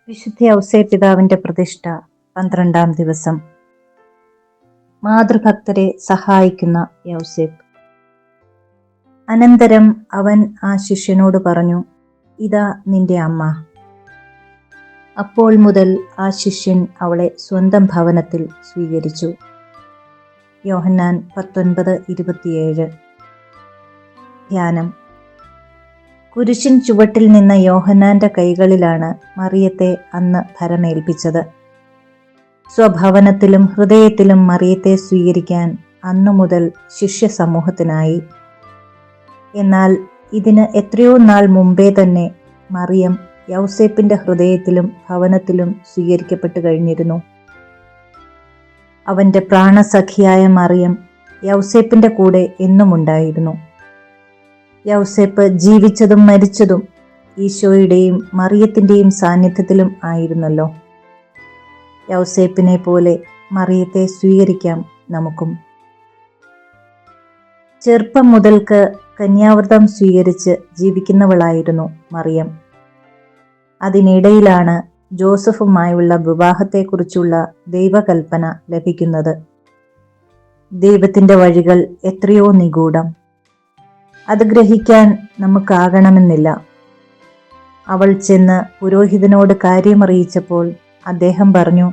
വിശുദ്ധ ഔസേപ്പിതാവിന്റെ പ്രതിഷ്ഠ 12-ാം ദിവസം. മാതൃഭക്തരെ സഹായിക്കുന്ന യൗസേപ്പ്. അനന്തരം അവൻ ആ ശിഷ്യനോട് പറഞ്ഞു, ഇതാ നിന്റെ അമ്മ. അപ്പോൾ മുതൽ ആ ശിഷ്യൻ അവളെ സ്വന്തം ഭവനത്തിൽ സ്വീകരിച്ചു. യോഹന്നാൻ 19:27. ധ്യാനം. കുരിശിൻ ചുവട്ടിൽ നിന്ന യോഹന്നാന്റെ കൈകളിലാണ് മറിയത്തെ അന്ന് ഭരമേൽപ്പിച്ചത്. സ്വഭവനത്തിലും ഹൃദയത്തിലും മറിയത്തെ സ്വീകരിക്കാൻ അന്നു മുതൽ ശിഷ്യ സമൂഹത്തിനായി. എന്നാൽ ഇതിന് എത്രയോ നാൾ മുമ്പേ തന്നെ മറിയം യൗസേപ്പിന്റെ ഹൃദയത്തിലും ഭവനത്തിലും സ്വീകരിക്കപ്പെട്ടു കഴിഞ്ഞിരുന്നു. അവന്റെ പ്രാണസഖിയായ മറിയം യൗസേപ്പിന്റെ കൂടെ എന്നുമുണ്ടായിരുന്നു. യൗസേപ്പ് ജീവിച്ചതും മരിച്ചതും ഈശോയുടെയും മറിയത്തിന്റെയും സാന്നിധ്യത്തിലും ആയിരുന്നല്ലോ. യൗസേപ്പിനെ പോലെ മറിയത്തെ സ്വീകരിക്കാം നമുക്കും. ചെറുപ്പം മുതൽക്ക് കന്യാവ്രതം സ്വീകരിച്ച് ജീവിക്കുന്നവളായിരുന്നു മറിയം. അതിനിടയിലാണ് ജോസഫുമായുള്ള വിവാഹത്തെക്കുറിച്ചുള്ള ദൈവകൽപ്പന ലഭിക്കുന്നത്. ദൈവത്തിന്റെ വഴികൾ എത്രയോ നിഗൂഢം. അത് ഗ്രഹിക്കാൻ നമുക്കാകണമെന്നില്ല. അവൾ ചെന്ന് പുരോഹിതനോട് കാര്യമറിയിച്ചപ്പോൾ അദ്ദേഹം പറഞ്ഞു,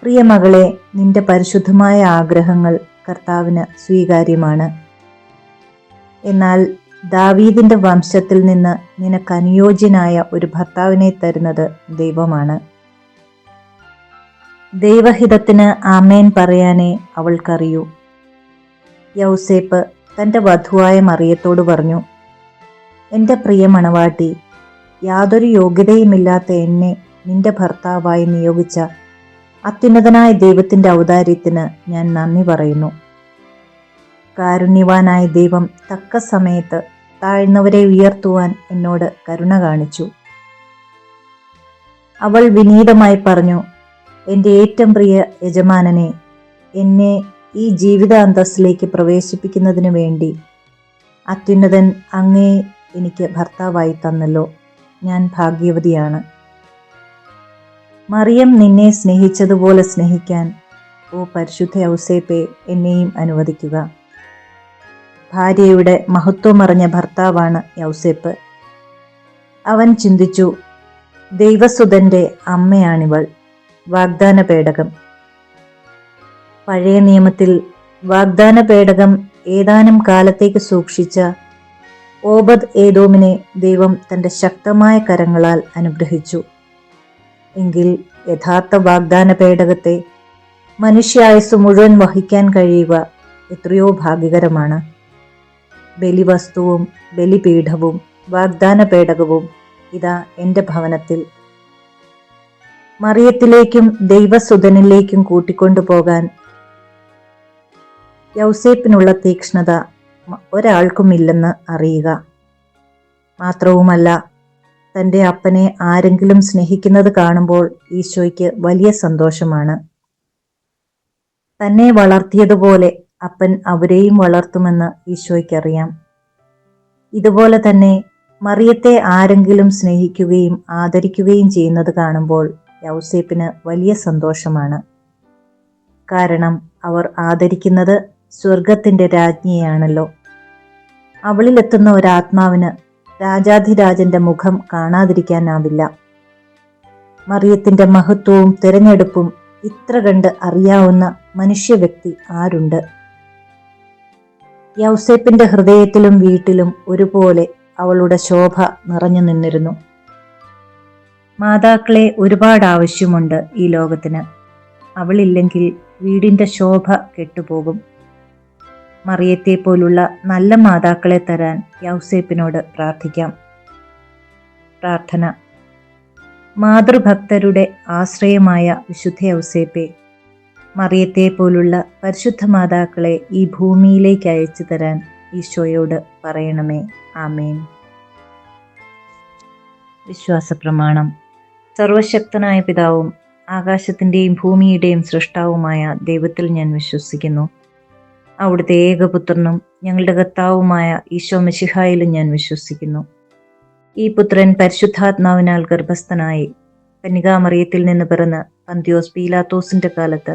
പ്രിയമകളെ, നിന്റെ പരിശുദ്ധമായ ആഗ്രഹങ്ങൾ കർത്താവിന് സ്വീകാര്യമാണ്. എന്നാൽ ദാവീദിന്റെ വംശത്തിൽ നിന്ന് നിനക്ക് അനുയോജ്യനായ ഒരു ഭർത്താവിനെ തരുന്നത് ദൈവമാണ്. ദൈവഹിതത്തിന് ആമേൻ പറയാനേ അവൾക്കറിയൂ. യൗസേപ്പ് തന്റെ വധുവായ മറിയത്തോട് പറഞ്ഞു, എൻ്റെ പ്രിയ മണവാട്ടി, യാതൊരു യോഗ്യതയുമില്ലാത്ത എന്നെ നിന്റെ ഭർത്താവായി നിയോഗിച്ച അത്യുന്നതനായ ദൈവത്തിന്റെ ഔദാര്യത്തിന് ഞാൻ നന്ദി പറയുന്നു. കാരുണ്യവാനായ ദൈവം തക്ക സമയത്ത് താഴ്ന്നവരെ ഉയർത്തുവാൻ എന്നോട് കരുണ കാണിച്ചു. അവൾ വിനീതമായി പറഞ്ഞു, എൻ്റെ ഏറ്റവും പ്രിയ യജമാനനെ, എന്നെ ഈ ജീവിതാന്തസ്സിലേക്ക് പ്രവേശിപ്പിക്കുന്നതിന് വേണ്ടി അത്യുന്നതൻ അങ്ങേ എനിക്ക് ഭർത്താവായി തന്നല്ലോ. ഞാൻ ഭാഗ്യവതിയാണ്. മറിയം നിന്നെ സ്നേഹിച്ചതുപോലെ സ്നേഹിക്കാൻ ഓ പരിശുദ്ധ യൗസേപ്പെ എന്നെയും അനുവദിക്കുക. ഭാര്യയുടെ മഹത്വമറിഞ്ഞ ഭർത്താവാണ് യൗസേപ്പ്. അവൻ ചിന്തിച്ചു, ദൈവസുതന്റെ അമ്മയാണിവൾ. വാഗ്ദാന പേടകം. പഴയ നിയമത്തിൽ വാഗ്ദാന പേടകം ഏതാനും കാലത്തേക്ക് സൂക്ഷിച്ച ഓബദ് ഏദോമിനെ ദൈവം തന്റെ ശക്തമായ കരങ്ങളാൽ അനുഗ്രഹിച്ചു. എങ്കിൽ യഥാർത്ഥ വാഗ്ദാന പേടകത്തെ മനുഷ്യായുസ് മുഴുവൻ വഹിക്കാൻ കഴിയുക എത്രയോ ഭാഗ്യകരമാണ്. ബലിവസ്തുവും ബലിപീഠവും വാഗ്ദാന പേടകവും ഇതാ എൻ്റെ ഭവനത്തിൽ. മറിയത്തിലേക്കും ദൈവസുതനിലേക്കും കൂട്ടിക്കൊണ്ടുപോകാൻ യൗസേപ്പിനുള്ള തീക്ഷ്ണത ഒരാൾക്കുമില്ലെന്ന് അറിയുക. മാത്രവുമല്ല, തൻ്റെ അപ്പനെ ആരെങ്കിലും സ്നേഹിക്കുന്നത് കാണുമ്പോൾ ഈശോയ്ക്ക് വലിയ സന്തോഷമാണ്. തന്നെ വളർത്തിയതുപോലെ അപ്പൻ അവരെയും വളർത്തുമെന്ന് ഈശോയ്ക്കറിയാം. ഇതുപോലെ തന്നെ മറിയത്തെ ആരെങ്കിലും സ്നേഹിക്കുകയും ആദരിക്കുകയും ചെയ്യുന്നത് കാണുമ്പോൾ യൗസേപ്പിന് വലിയ സന്തോഷമാണ്. കാരണം അവർ ആദരിക്കുന്നത് സ്വർഗത്തിന്റെ രാജ്ഞിയാണല്ലോ. അവളിലെത്തുന്ന ഒരാത്മാവിന് രാജാധിരാജന്റെ മുഖം കാണാതിരിക്കാനാവില്ല. മറിയത്തിന്റെ മഹത്വവും തിരഞ്ഞെടുപ്പും ഇത്ര കണ്ട് അറിയാവുന്ന മനുഷ്യ വ്യക്തി ആരുണ്ട്? യൗസേപ്പിന്റെ ഹൃദയത്തിലും വീട്ടിലും ഒരുപോലെ അവളുടെ ശോഭ നിറഞ്ഞു നിന്നിരുന്നു. മാതാക്കളെ ഒരുപാട് ആവശ്യമുണ്ട് ഈ ലോകത്തിന്. അവളില്ലെങ്കിൽ വീടിന്റെ ശോഭ കെട്ടുപോകും. മറിയത്തെ പോലുള്ള നല്ല മാതാക്കളെ തരാൻ യൗസേപ്പിനോട് പ്രാർത്ഥിക്കാം. പ്രാർത്ഥന. മാതൃഭക്തരുടെ ആശ്രയമായ വിശുദ്ധ യൗസേപ്പെ, മറിയത്തെ പോലുള്ള പരിശുദ്ധ മാതാക്കളെ ഈ ഭൂമിയിലേക്ക് അയച്ചു തരാൻ ഈശോയോട് പറയണമേ. ആമേൻ. വിശ്വാസപ്രമാണം. സർവശക്തനായ പിതാവും ആകാശത്തിൻ്റെയും ഭൂമിയുടെയും സൃഷ്ടാവുമായ ദൈവത്തിൽ ഞാൻ വിശ്വസിക്കുന്നു. അവിടുത്തെ ഏകപുത്രനും ഞങ്ങളുടെ കർത്താവുമായ ഈശോ മിശിഹായിലും ഞാൻ വിശ്വസിക്കുന്നു. ഈ പുത്രൻ പരിശുദ്ധാത്മാവിനാൽ ഗർഭസ്ഥനായി കന്യകാമറിയത്തിൽ നിന്ന് പിറന്ന് പന്തിയോസ് പീലാത്തോസിന്റെ കാലത്ത്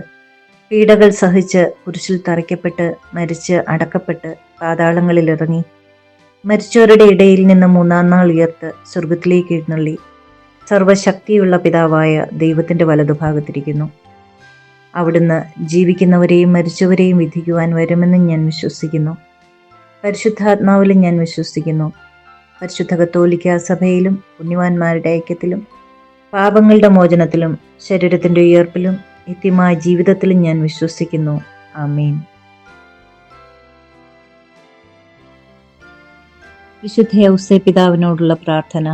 പീഡകൾ സഹിച്ച് കുരിശിൽ തറയ്ക്കപ്പെട്ട് മരിച്ച് അടക്കപ്പെട്ട് പാതാളങ്ങളിലിറങ്ങി മരിച്ചവരുടെ ഇടയിൽ നിന്ന് മൂന്നാം നാൾ ഉയർത്ത് സ്വർഗത്തിലേക്ക് എഴുന്നള്ളി സർവശക്തിയുള്ള പിതാവായ ദൈവത്തിന്റെ വലതുഭാഗത്തിരിക്കുന്നു. അവിടുന്ന് ജീവിക്കുന്നവരെയും മരിച്ചവരെയും വിധിക്കുവാൻ വരുമെന്ന് ഞാൻ വിശ്വസിക്കുന്നു. പരിശുദ്ധാത്മാവിലും ഞാൻ വിശ്വസിക്കുന്നു. പരിശുദ്ധ കത്തോലിക്കാ സഭയിലും പുണ്യവാന്മാരുടെ ഐക്യത്തിലും പാപങ്ങളുടെ മോചനത്തിലും ശരീരത്തിന്റെ ഉയർപ്പിലും നിത്യമായ ജീവിതത്തിലും ഞാൻ വിശ്വസിക്കുന്നു. ആമേൻ. വിശുദ്ധ ഔസേപ്പിതാവിനോടുള്ള പ്രാർത്ഥന.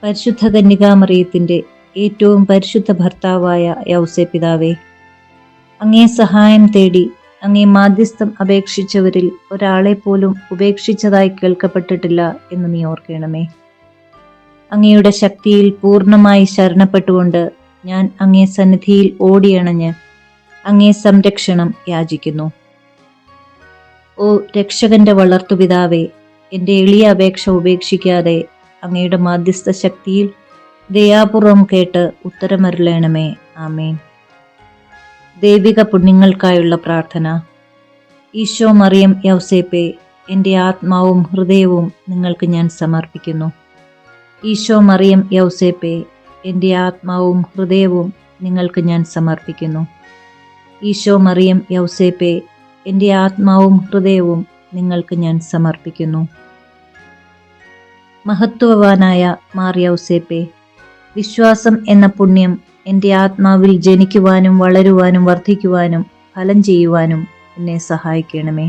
പരിശുദ്ധ കന്യകാമറിയത്തിന്റെ ഏറ്റവും പരിശുദ്ധ ഭർത്താവായ ഔസേപ്പിതാവേ, അങ്ങേ സഹായം തേടി അങ്ങേ മാധ്യസ്ഥം അപേക്ഷിച്ചവരിൽ ഒരാളെ പോലും ഉപേക്ഷിച്ചതായി കേൾക്കപ്പെട്ടിട്ടില്ല എന്ന് നീ ഓർക്കണമേ. അങ്ങയുടെ ശക്തിയിൽ പൂർണ്ണമായി ശരണപ്പെട്ടുകൊണ്ട് ഞാൻ അങ്ങേ സന്നിധിയിൽ ഓടിയണഞ്ഞ് അങ്ങേ സംരക്ഷണം യാചിക്കുന്നു. ഓ രക്ഷകന്റെ വളർത്തുപിതാവേ, എൻ്റെ എളിയ അപേക്ഷ ഉപേക്ഷിക്കാതെ അങ്ങയുടെ മാധ്യസ്ഥ ശക്തിയിൽ ദയാപൂർവം കേട്ട് ഉത്തരമരുളണമേ. ആമേൻ. ദൈവിക പുണ്യങ്ങൾക്കായുള്ള പ്രാർത്ഥന. ഈശോ, മറിയം, യൗസേപ്പെ, എൻ്റെ ആത്മാവും ഹൃദയവും നിങ്ങൾക്ക് ഞാൻ സമർപ്പിക്കുന്നു. ഈശോ, മറിയം, യൗസേപ്പെ, എൻ്റെ ആത്മാവും ഹൃദയവും നിങ്ങൾക്ക് ഞാൻ സമർപ്പിക്കുന്നു. ഈശോ, മറിയം, യൗസേപ്പെ, എൻ്റെ ആത്മാവും ഹൃദയവും നിങ്ങൾക്ക് ഞാൻ സമർപ്പിക്കുന്നു. മഹത്വവാനായ മാർ യൗസേപ്പെ, വിശ്വാസം എന്ന പുണ്യം എൻ്റെ ആത്മാവിൽ ജനിക്കുവാനും വളരുവാനും വർദ്ധിക്കുവാനും ഫലം ചെയ്യുവാനും എന്നെ സഹായിക്കണമേ.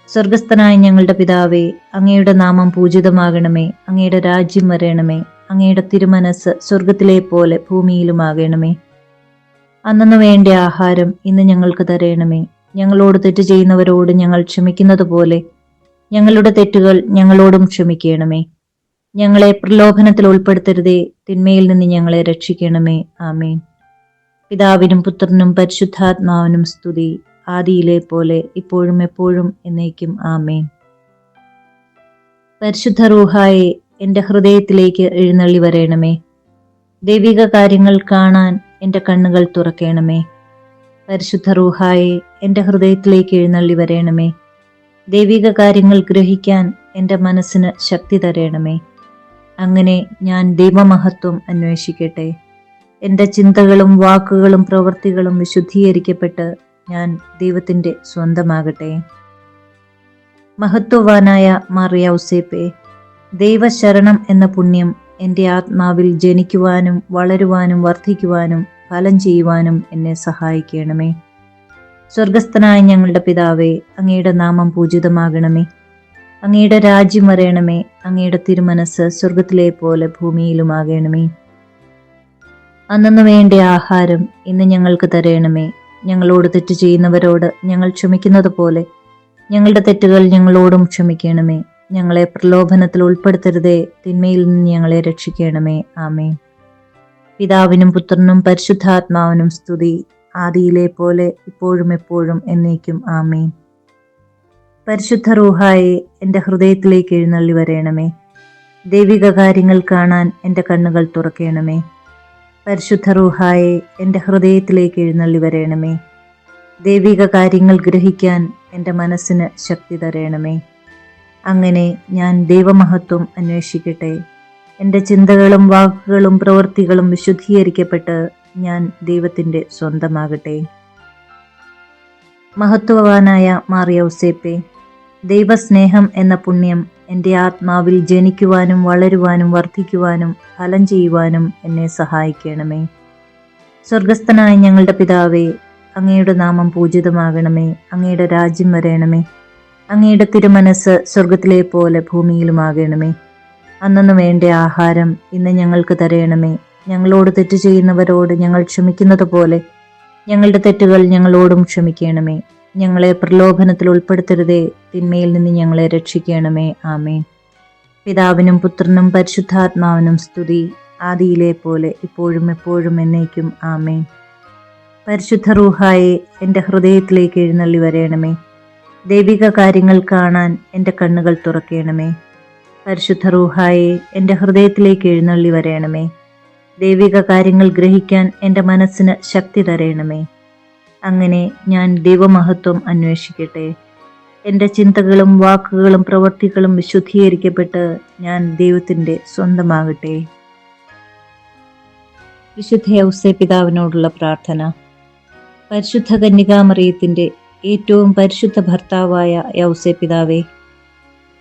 സ്വർഗസ്ഥനായ ഞങ്ങളുടെ പിതാവേ, അങ്ങയുടെ നാമം പൂജിതമാകണമേ. അങ്ങയുടെ രാജ്യം വരണമേ. അങ്ങയുടെ തിരുമനസ് സ്വർഗത്തിലെ പോലെ ഭൂമിയിലുമാകണമേ. അന്നു വേണ്ട ആഹാരം ഇന്ന് ഞങ്ങൾക്ക് തരണമേ. ഞങ്ങളോട് തെറ്റ് ചെയ്യുന്നവരോട് ഞങ്ങൾ ക്ഷമിക്കുന്നത് പോലെ ഞങ്ങളുടെ തെറ്റുകൾ ഞങ്ങളോടും ക്ഷമിക്കണമേ. ഞങ്ങളെ പ്രലോഭനത്തിൽ ഉൾപ്പെടുത്തരുതേ, തിന്മയിൽ നിന്ന് ഞങ്ങളെ രക്ഷിക്കണമേ. ആമേൻ. പിതാവിനും പുത്രനും പരിശുദ്ധാത്മാവിനും സ്തുതി, ആദിയിലെ പോലെ ഇപ്പോഴും എപ്പോഴും എന്നേക്കും. ആമേൻ. പരിശുദ്ധ റൂഹായെ എൻ്റെ ഹൃദയത്തിലേക്ക് എഴുന്നള്ളി വരേണമേ. ദൈവിക കാര്യങ്ങൾ കാണാൻ എൻ്റെ കണ്ണുകൾ തുറക്കണമേ. പരിശുദ്ധ റൂഹായെ എൻ്റെ ഹൃദയത്തിലേക്ക് എഴുന്നള്ളി വരേണമേ. ദൈവിക കാര്യങ്ങൾ ഗ്രഹിക്കാൻ എൻ്റെ മനസ്സിന് ശക്തി തരേണമേ. അങ്ങനെ ഞാൻ ദൈവമഹത്വം അന്വേഷിക്കട്ടെ. എൻ്റെ ചിന്തകളും വാക്കുകളും പ്രവൃത്തികളും വിശുദ്ധീകരിക്കപ്പെട്ട് ഞാൻ ദൈവത്തിൻ്റെ സ്വന്തമാകട്ടെ. മഹത്വവാനായ മാർ യൗസേപ്പെ, ദൈവശരണം എന്ന പുണ്യം എൻ്റെ ആത്മാവിൽ ജനിക്കുവാനും വളരുവാനും വർദ്ധിക്കുവാനും ഫലം ചെയ്യുവാനും എന്നെ സഹായിക്കണമേ. സ്വർഗസ്ഥനായ ഞങ്ങളുടെ പിതാവേ, അങ്ങയുടെ നാമം പൂജിതമാകണമേ. അങ്ങയുടെ രാജ്യം വരേണമേ. അങ്ങയുടെ തിരുമനസ് സ്വർഗത്തിലെ പോലെ ഭൂമിയിലുമാകണമേ. അന്നു വേണ്ട ആഹാരം ഇന്ന് ഞങ്ങൾക്ക് തരയണമേ. ഞങ്ങളോട് തെറ്റ് ചെയ്യുന്നവരോട് ഞങ്ങൾ ക്ഷമിക്കുന്നത് പോലെ ഞങ്ങളുടെ തെറ്റുകൾ ഞങ്ങളോടും ക്ഷമിക്കണമേ. ഞങ്ങളെ പ്രലോഭനത്തിൽ ഉൾപ്പെടുത്തരുതേ, തിന്മയിൽ നിന്ന് ഞങ്ങളെ രക്ഷിക്കണമേ. ആമേൻ. പിതാവിനും പുത്രനും പരിശുദ്ധാത്മാവിനും സ്തുതി, ആദിയിലെ പോലെ ഇപ്പോഴും എപ്പോഴും എന്നേക്കും. ആമേൻ. പരിശുദ്ധ റൂഹായെ എൻ്റെ ഹൃദയത്തിലേക്ക് എഴുന്നള്ളി വരേണമേ. ദൈവിക കാര്യങ്ങൾ കാണാൻ എൻ്റെ കണ്ണുകൾ തുറക്കണമേ. പരിശുദ്ധ റൂഹായെ എൻ്റെ ഹൃദയത്തിലേക്ക് എഴുന്നള്ളി വരേണമേ. ദൈവിക കാര്യങ്ങൾ ഗ്രഹിക്കാൻ എൻ്റെ മനസ്സിന് ശക്തി തരേണമേ. അങ്ങനെ ഞാൻ ദൈവമഹത്വം അന്വേഷിക്കട്ടെ. എൻ്റെ ചിന്തകളും വാക്കുകളും പ്രവൃത്തികളും വിശുദ്ധീകരിക്കപ്പെട്ട് ഞാൻ ദൈവത്തിൻ്റെ സ്വന്തമാകട്ടെ. മഹത്വവാനായ മാർ യൗസേപ്പെ, ദൈവസ്നേഹം എന്ന പുണ്യം എൻ്റെ ആത്മാവിൽ ജനിക്കുവാനും വളരുവാനും വർദ്ധിക്കുവാനും ഫലം ചെയ്യുവാനും എന്നെ സഹായിക്കണമേ. സ്വർഗസ്ഥനായ ഞങ്ങളുടെ പിതാവേ, അങ്ങയുടെ നാമം പൂജിതമാകണമേ. അങ്ങയുടെ രാജ്യം വരേണമേ. അങ്ങയുടെ തിരുമനസ് സ്വർഗത്തിലെ പോലെ ഭൂമിയിലുമാകണമേ. അന്നു വേണ്ട ആഹാരം ഇന്ന് ഞങ്ങൾക്ക് തരയണമേ. ഞങ്ങളോട് തെറ്റ് ചെയ്യുന്നവരോട് ഞങ്ങൾ ക്ഷമിക്കുന്നത് പോലെ ഞങ്ങളുടെ തെറ്റുകൾ ഞങ്ങളോടും ക്ഷമിക്കണമേ. ഞങ്ങളെ പ്രലോഭനത്തിൽ ഉൾപ്പെടുത്തരുതേ, തിന്മയിൽ നിന്ന് ഞങ്ങളെ രക്ഷിക്കണമേ. ആമേൻ. പിതാവിനും പുത്രനും പരിശുദ്ധാത്മാവിനും സ്തുതി, ആദിയിലെ പോലെ ഇപ്പോഴും എപ്പോഴും എന്നേക്കും. ആമേൻ. പരിശുദ്ധ റൂഹായെ എൻ്റെ ഹൃദയത്തിലേക്ക് എഴുന്നള്ളി വരേണമേ. ദൈവിക കാര്യങ്ങൾ കാണാൻ എൻ്റെ കണ്ണുകൾ തുറക്കണമേ. പരിശുദ്ധ റൂഹായെ എൻ്റെ ഹൃദയത്തിലേക്ക് എഴുന്നള്ളി വരേണമേ. ദൈവിക കാര്യങ്ങൾ ഗ്രഹിക്കാൻ എൻ്റെ മനസ്സിന് ശക്തി തരയണമേ. അങ്ങനെ ഞാൻ ദൈവമഹത്വം അന്വേഷിക്കട്ടെ. എൻ്റെ ചിന്തകളും വാക്കുകളും പ്രവൃത്തികളും വിശുദ്ധീകരിക്കപ്പെട്ട് ഞാൻ ദൈവത്തിൻ്റെ സ്വന്തമാകട്ടെ. വിശുദ്ധ ഔസേപ്പിതാവിനോടുള്ള പ്രാർത്ഥന. പരിശുദ്ധ കന്യകാമറിയത്തിൻ്റെ ഏറ്റവും പരിശുദ്ധ ഭർത്താവായ ഔസേപ്പിതാവേ,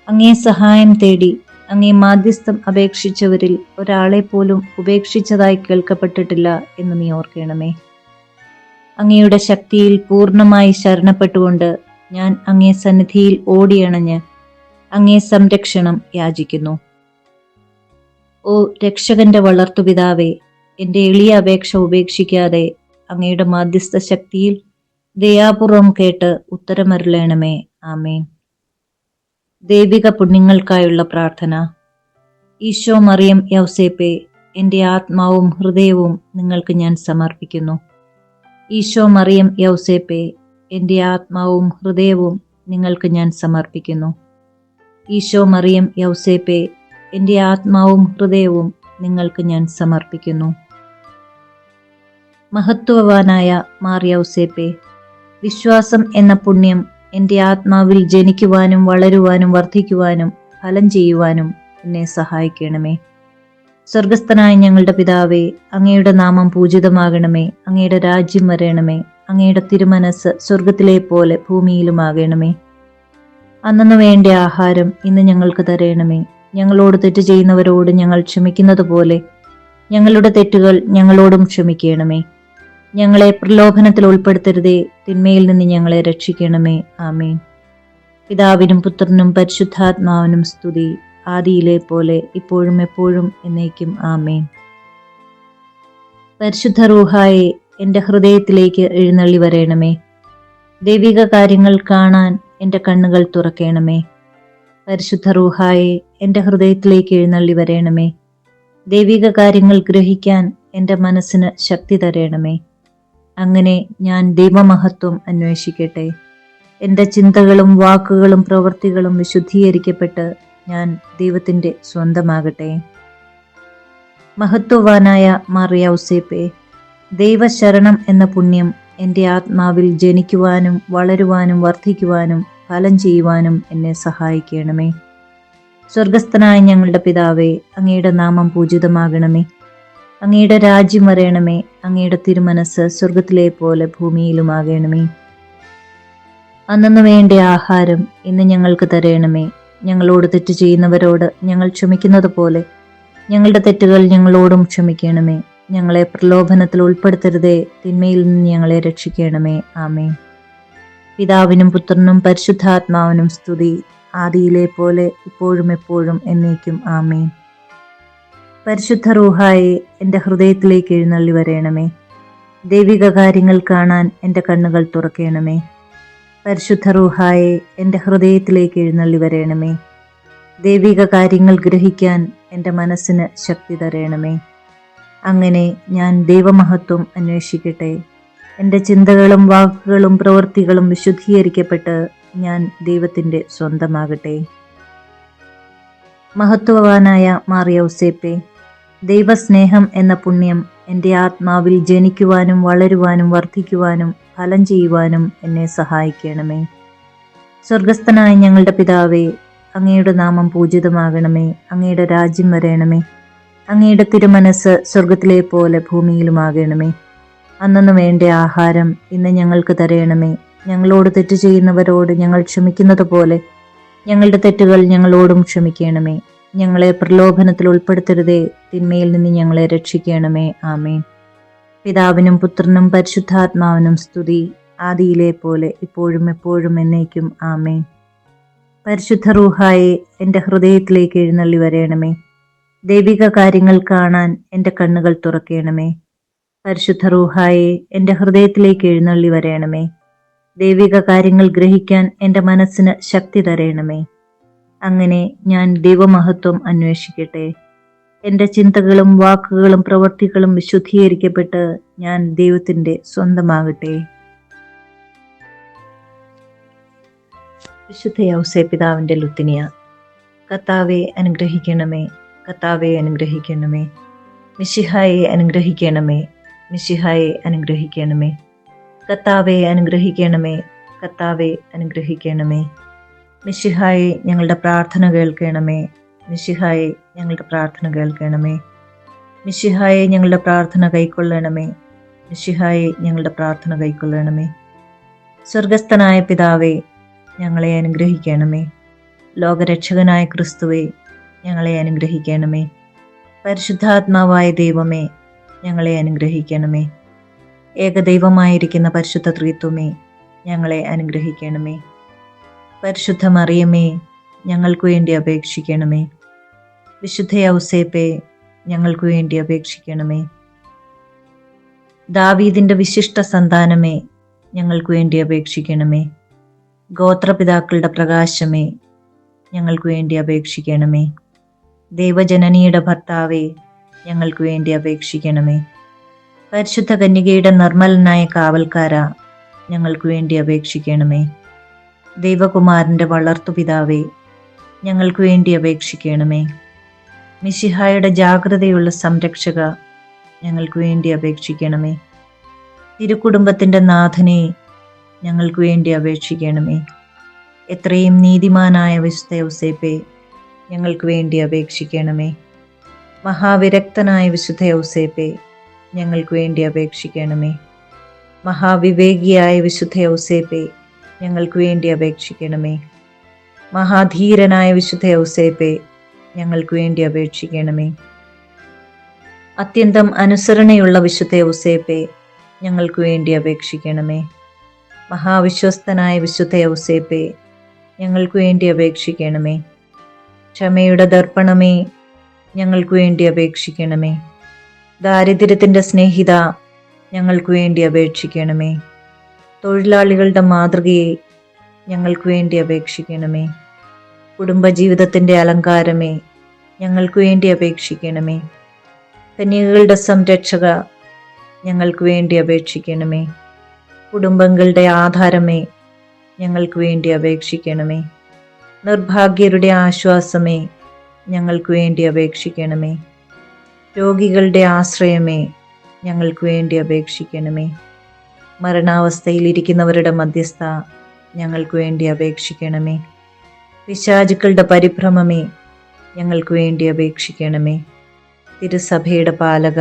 അങ്ങേ സഹായം തേടി അങ്ങേ മാധ്യസ്ഥം അപേക്ഷിച്ചവരിൽ ഒരാളെ പോലും ഉപേക്ഷിച്ചതായി കേൾക്കപ്പെട്ടിട്ടില്ല എന്ന് നീ ഓർക്കണമേ. അങ്ങയുടെ ശക്തിയിൽ പൂർണ്ണമായി ശരണപ്പെട്ടുകൊണ്ട് ഞാൻ അങ്ങേ സന്നിധിയിൽ ഓടിയണഞ്ഞ് അങ്ങേ സംരക്ഷണം യാചിക്കുന്നു. ഓ രക്ഷകന്റെ വളർത്തുപിതാവേ, എൻ്റെ എളിയ അപേക്ഷ ഉപേക്ഷിക്കാതെ അങ്ങയുടെ മാധ്യസ്ഥ ശക്തിയിൽ ദയാപൂർവം കേട്ട് ഉത്തരമരുളണമേ. ആമേൻ. ദൈവിക പുണ്യങ്ങൾക്കായുള്ള പ്രാർത്ഥന. ഈശോ, മറിയം, യൗസേപ്പെ, എൻ്റെ ആത്മാവും ഹൃദയവും നിങ്ങൾക്ക് ഞാൻ സമർപ്പിക്കുന്നു. ഈശോ, മറിയം, യൗസേപ്പെ, എൻ്റെ ആത്മാവും ഹൃദയവും നിങ്ങൾക്ക് ഞാൻ സമർപ്പിക്കുന്നു. ഈശോ, മറിയം, യൗസേപ്പെ, എൻ്റെ ആത്മാവും ഹൃദയവും നിങ്ങൾക്ക് ഞാൻ സമർപ്പിക്കുന്നു. മഹത്വവാനായ മാർ യൗസേപ്പെ, വിശ്വാസം എന്ന പുണ്യം എൻ്റെ ആത്മാവിൽ ജനിക്കുവാനും വളരുവാനും വർദ്ധിക്കുവാനും ഫലം ചെയ്യുവാനും എന്നെ സഹായിക്കണമേ. സ്വർഗസ്ഥനായ ഞങ്ങളുടെ പിതാവേ, അങ്ങയുടെ നാമം പൂജിതമാകണമേ. അങ്ങയുടെ രാജ്യം വരണമേ. അങ്ങയുടെ തിരുമനസ് സ്വർഗത്തിലെ പോലെ ഭൂമിയിലുമാകണമേ. അന്നു വേണ്ട ആഹാരം ഇന്ന് ഞങ്ങൾക്ക് തരണമേ. ഞങ്ങളോട് തെറ്റ് ചെയ്യുന്നവരോട് ഞങ്ങൾ ക്ഷമിക്കുന്നത് പോലെ ഞങ്ങളുടെ തെറ്റുകൾ ഞങ്ങളോടും ക്ഷമിക്കണമേ. ഞങ്ങളെ പ്രലോഭനത്തിൽ ഉൾപ്പെടുത്തരുതേ, തിന്മയിൽ നിന്ന് ഞങ്ങളെ രക്ഷിക്കണമേ. ആമേൻ. പിതാവിനും പുത്രനും പരിശുദ്ധാത്മാവിനും സ്തുതി, ആദിയിലെ പോലെ ഇപ്പോഴും എപ്പോഴും എന്നേക്കും. ആമേൻ. പരിശുദ്ധ റൂഹായെ എൻ്റെ ഹൃദയത്തിലേക്ക് എഴുന്നള്ളി വരേണമേ. ദൈവിക കാര്യങ്ങൾ കാണാൻ എൻ്റെ കണ്ണുകൾ തുറക്കണമേ. പരിശുദ്ധ റൂഹായെ എൻ്റെ ഹൃദയത്തിലേക്ക് എഴുന്നള്ളി വരേണമേ. ദൈവിക കാര്യങ്ങൾ ഗ്രഹിക്കാൻ എൻ്റെ മനസ്സിന് ശക്തി തരേണമേ. അങ്ങനെ ഞാൻ ദൈവമഹത്വം അന്വേഷിക്കട്ടെ. എൻ്റെ ചിന്തകളും വാക്കുകളും പ്രവൃത്തികളും വിശുദ്ധീകരിക്കപ്പെട്ട് ഞാൻ ദൈവത്തിൻ്റെ സ്വന്തമാകട്ടെ. മഹത്വവാനായ മാർ യൗസേപ്പെ, ദൈവശരണം എന്ന പുണ്യം എൻ്റെ ആത്മാവിൽ ജനിക്കുവാനും വളരുവാനും വർദ്ധിക്കുവാനും ഫലം ചെയ്യുവാനും എന്നെ സഹായിക്കണമേ. സ്വർഗസ്ഥനായ ഞങ്ങളുടെ പിതാവേ, അങ്ങയുടെ നാമം പൂജിതമാകണമേ. അങ്ങയുടെ രാജ്യം വരയണമേ. അങ്ങയുടെ തിരുമനസ് സ്വർഗത്തിലെ പോലെ ഭൂമിയിലുമാകണമേ. അന്നു വേണ്ട ആഹാരം ഇന്ന് ഞങ്ങൾക്ക് തരയണമേ. ഞങ്ങളോട് തെറ്റ് ചെയ്യുന്നവരോട് ഞങ്ങൾ ക്ഷമിക്കുന്നത് പോലെ ഞങ്ങളുടെ തെറ്റുകൾ ഞങ്ങളോടും ക്ഷമിക്കണമേ. ഞങ്ങളെ പ്രലോഭനത്തിൽ ഉൾപ്പെടുത്തരുതേ, തിന്മയിൽ നിന്ന് ഞങ്ങളെ രക്ഷിക്കണമേ. ആമേൻ. പിതാവിനും പുത്രനും പരിശുദ്ധാത്മാവിനും സ്തുതി, ആദിയിലെ പോലെ ഇപ്പോഴും എപ്പോഴും എന്നേക്കും. ആമേൻ. പരിശുദ്ധ റൂഹായെ എൻ്റെ ഹൃദയത്തിലേക്ക് എഴുന്നള്ളി വരേണമേ. ദൈവിക കാര്യങ്ങൾ കാണാൻ എൻ്റെ കണ്ണുകൾ തുറക്കണമേ. പരിശുദ്ധ റൂഹായെ എൻ്റെ ഹൃദയത്തിലേക്ക് എഴുന്നള്ളി വരേണമേ. ദൈവിക കാര്യങ്ങൾ ഗ്രഹിക്കാൻ എൻ്റെ മനസ്സിന് ശക്തി തരയണമേ. അങ്ങനെ ഞാൻ ദൈവമഹത്വം അന്വേഷിക്കട്ടെ. എൻ്റെ ചിന്തകളും വാക്കുകളും പ്രവൃത്തികളും വിശുദ്ധീകരിക്കപ്പെട്ട് ഞാൻ ദൈവത്തിൻ്റെ സ്വന്തമാകട്ടെ. മഹത്വവാനായ മാർ യൗസേപ്പെ, ദൈവസ്നേഹം എന്ന പുണ്യം എൻ്റെ ആത്മാവിൽ ജനിക്കുവാനും വളരുവാനും വർദ്ധിക്കുവാനും ഫലം ചെയ്യുവാനും എന്നെ സഹായിക്കണമേ. സ്വർഗസ്ഥനായ ഞങ്ങളുടെ പിതാവേ, അങ്ങയുടെ നാമം പൂജിതമാകണമേ. അങ്ങയുടെ രാജ്യം വരയണമേ. അങ്ങയുടെ തിരുമനസ് സ്വർഗത്തിലെ പോലെ ഭൂമിയിലുമാകണമേ. അന്നു വേണ്ട ആഹാരം ഇന്ന് ഞങ്ങൾക്ക് തരയണമേ. ഞങ്ങളോട് തെറ്റ് ചെയ്യുന്നവരോട് ഞങ്ങൾ ക്ഷമിക്കുന്നത് പോലെ ഞങ്ങളുടെ തെറ്റുകൾ ഞങ്ങളോടും ക്ഷമിക്കണമേ. ഞങ്ങളെ പ്രലോഭനത്തിൽ ഉൾപ്പെടുത്തരുതേ, തിന്മയിൽ നിന്ന് ഞങ്ങളെ രക്ഷിക്കണമേ. ആമേൻ. പിതാവിനും പുത്രനും പരിശുദ്ധാത്മാവിനും സ്തുതി, ആദിയിലെ പോലെ ഇപ്പോഴും എപ്പോഴും എന്നേക്കും. ആമേൻ. പരിശുദ്ധ റൂഹായെ എൻ്റെ ഹൃദയത്തിലേക്ക് എഴുന്നള്ളി വരയണമേ. ദൈവിക കാര്യങ്ങൾ കാണാൻ എൻ്റെ കണ്ണുകൾ തുറക്കണമേ. പരിശുദ്ധ റൂഹായെ എൻ്റെ ഹൃദയത്തിലേക്ക് എഴുന്നള്ളി വരയണമേ. ദൈവിക കാര്യങ്ങൾ ഗ്രഹിക്കാൻ എൻ്റെ മനസ്സിന് ശക്തി തരയണമേ. അങ്ങനെ ഞാൻ ദൈവമഹത്വം അന്വേഷിക്കട്ടെ. എൻ്റെ ചിന്തകളും വാക്കുകളും പ്രവൃത്തികളും വിശുദ്ധീകരിക്കപ്പെട്ട് ഞാൻ ദൈവത്തിൻ്റെ സ്വന്തമാകട്ടെ. വിശുദ്ധ യൗസേപ്പിതാവിൻ്റെ ലുത്തിനിയ. കർത്താവെ അനുഗ്രഹിക്കണമേ. കർത്താവെ അനുഗ്രഹിക്കണമേ. മിശിഹായെ അനുഗ്രഹിക്കണമേ. മിശിഹായെ അനുഗ്രഹിക്കണമേ. കർത്താവെ അനുഗ്രഹിക്കണമേ. കർത്താവെ അനുഗ്രഹിക്കണമേ. മിശിഹായെ ഞങ്ങളുടെ പ്രാർത്ഥന കേൾക്കണമേ. മിശിഹായെ ഞങ്ങളുടെ പ്രാർത്ഥന കേൾക്കണമേ. മിശിഹായെ ഞങ്ങളുടെ പ്രാർത്ഥന കൈക്കൊള്ളണമേ. മിശിഹായെ ഞങ്ങളുടെ പ്രാർത്ഥന കൈക്കൊള്ളണമേ. സ്വർഗസ്ഥനായ പിതാവേ, ഞങ്ങളെ അനുഗ്രഹിക്കണമേ. ലോകരക്ഷകനായ ക്രിസ്തുവേ, ഞങ്ങളെ അനുഗ്രഹിക്കണമേ. പരിശുദ്ധാത്മാവായ ദൈവമേ, ഞങ്ങളെ അനുഗ്രഹിക്കണമേ. ഏകദൈവമായിരിക്കുന്ന പരിശുദ്ധ ത്രിത്വമേ, ഞങ്ങളെ അനുഗ്രഹിക്കണമേ. പരിശുദ്ധ മറിയമേ, ഞങ്ങൾക്കു വേണ്ടി അപേക്ഷിക്കണമേ. വിശുദ്ധ ഔസേപ്പേ, ഞങ്ങൾക്കു വേണ്ടി അപേക്ഷിക്കണമേ. ദാവീദിന്റെ വിശിഷ്ട സന്താനമേ, ഞങ്ങൾക്കു വേണ്ടി അപേക്ഷിക്കണമേ. ഗോത്രപിതാക്കളുടെ പ്രകാശമേ, ഞങ്ങൾക്കു വേണ്ടി അപേക്ഷിക്കണമേ. ദൈവജനനിയുടെ ഭർത്താവേ, ഞങ്ങൾക്കു വേണ്ടി അപേക്ഷിക്കണമേ. പരിശുദ്ധ കന്യകയുടെ നിർമ്മലനായ കാവൽക്കാര, ഞങ്ങൾക്കു വേണ്ടി അപേക്ഷിക്കണമേ. ദൈവകുമാരന്റെ വളർത്തുപിതാവേ, ഞങ്ങൾക്കു വേണ്ടി അപേക്ഷിക്കണമേ. മിശിഹായുടെ ജാഗ്രതയുള്ള സംരക്ഷക, ഞങ്ങൾക്കു വേണ്ടി അപേക്ഷിക്കണമേ. തിരുക്കുടുംബത്തിന്റെ നാഥനെ, ഞങ്ങൾക്കു വേണ്ടി അപേക്ഷിക്കണമേ. എത്രയും നീതിമാനായ വിശുദ്ധ ഔസേപ്പേ, ഞങ്ങൾക്ക് വേണ്ടി അപേക്ഷിക്കണമേ. മഹാവിരക്തനായ വിശുദ്ധ ഔസേപ്പേ, ഞങ്ങൾക്ക് വേണ്ടി അപേക്ഷിക്കണമേ. മഹാവിവേകിയായ വിശുദ്ധ ഔസേപ്പേ, ഞങ്ങൾക്ക് വേണ്ടി അപേക്ഷിക്കണമേ. മഹാധീരനായ വിശുദ്ധ ഔസേപ്പേ, ഞങ്ങൾക്ക് വേണ്ടി അപേക്ഷിക്കണമേ. അത്യന്തം അനുസരണയുള്ള വിശുദ്ധ ഔസേപ്പേ, ഞങ്ങൾക്ക് വേണ്ടി അപേക്ഷിക്കണമേ. മഹാവിശ്വസ്തനായ വിശുദ്ധ ഔസേപ്പേ, ഞങ്ങൾക്ക് വേണ്ടി അപേക്ഷിക്കണമേ. ക്ഷമയുടെ ദർപ്പണമേ, ഞങ്ങൾക്ക് വേണ്ടി അപേക്ഷിക്കണമേ. ദാരിദ്ര്യത്തിന്റെ സ്നേഹിത, ഞങ്ങൾക്ക് വേണ്ടി അപേക്ഷിക്കണമേ. തൊഴിലാളികളുടെ മാതൃകയെ, ഞങ്ങൾക്ക് വേണ്ടി അപേക്ഷിക്കണമേ. കുടുംബജീവിതത്തിന്റെ അലങ്കാരമേ, ഞങ്ങൾക്ക് വേണ്ടി അപേക്ഷിക്കണമേ. കന്യകകളുടെ സംരക്ഷക, ഞങ്ങൾക്ക് വേണ്ടി അപേക്ഷിക്കണമേ. കുടുംബങ്ങളുടെ ആധാരമേ, ഞങ്ങൾക്ക് വേണ്ടി അപേക്ഷിക്കണമേ. നിർഭാഗ്യരുടെ ആശ്വാസമേ, ഞങ്ങൾക്ക് വേണ്ടി അപേക്ഷിക്കണമേ. രോഗികളുടെ ആശ്രയമേ, ഞങ്ങൾക്ക് വേണ്ടി അപേക്ഷിക്കണമേ. മരണാവസ്ഥയിലിരിക്കുന്നവരുടെ മധ്യസ്ഥ, ഞങ്ങൾക്ക് വേണ്ടി അപേക്ഷിക്കണമേ. പിശാചുക്കളുടെ പരിഭ്രമമേ, ഞങ്ങൾക്ക് വേണ്ടി അപേക്ഷിക്കണമേ. തിരുസഭയുടെ പാലക,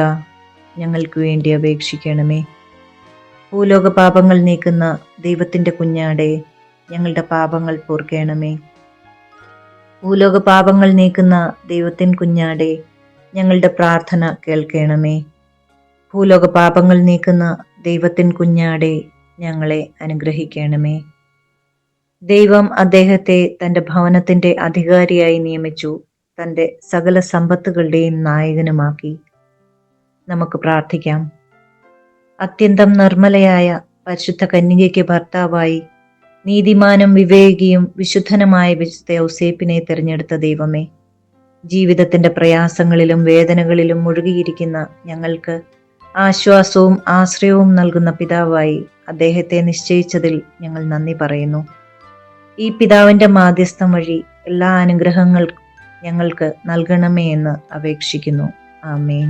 ഞങ്ങൾക്ക് വേണ്ടി അപേക്ഷിക്കണമേ. ഭൂലോക പാപങ്ങൾ നീക്കുന്ന ദൈവത്തിൻ്റെ കുഞ്ഞാടെ, ഞങ്ങളുടെ പാപങ്ങൾ പൊറുക്കണമേ. ഭൂലോക പാപങ്ങൾ നീക്കുന്ന ദൈവത്തിൻ കുഞ്ഞാടെ, ഞങ്ങളുടെ പ്രാർത്ഥന കേൾക്കണമേ. ഭൂലോക പാപങ്ങൾ നീക്കുന്ന ദൈവത്തിൻ കുഞ്ഞാടെ, ഞങ്ങളെ അനുഗ്രഹിക്കണമേ. ദൈവം അദ്ദേഹത്തെ തൻ്റെ ഭവനത്തിൻ്റെ അധികാരിയായി നിയമിച്ചു, തൻ്റെ സകല സമ്പത്തുകളുടെയും നായകനുമാക്കി. നമുക്ക് പ്രാർത്ഥിക്കാം. അത്യന്തം നിർമ്മലയായ പരിശുദ്ധ കന്യകയ്ക്ക് ഭർത്താവായി നീതിമാനും വിവേകിയും വിശുദ്ധനുമായ വിശുദ്ധ ഔസേപ്പിനെ തിരഞ്ഞെടുത്ത ദൈവമേ, ജീവിതത്തിന്റെ പ്രയാസങ്ങളിലും വേദനകളിലും മുഴുകിയിരിക്കുന്ന ഞങ്ങൾക്ക് ആശ്വാസവും ആശ്രയവും നൽകുന്ന പിതാവായി അദ്ദേഹത്തെ നിശ്ചയിച്ചതിൽ ഞങ്ങൾ നന്ദി പറയുന്നു. ഈ പിതാവിന്റെ മാധ്യസ്ഥം വഴി എല്ലാ അനുഗ്രഹങ്ങൾക്കും ഞങ്ങൾക്ക് നൽകണമേ എന്ന് അപേക്ഷിക്കുന്നു. ആമേൻ.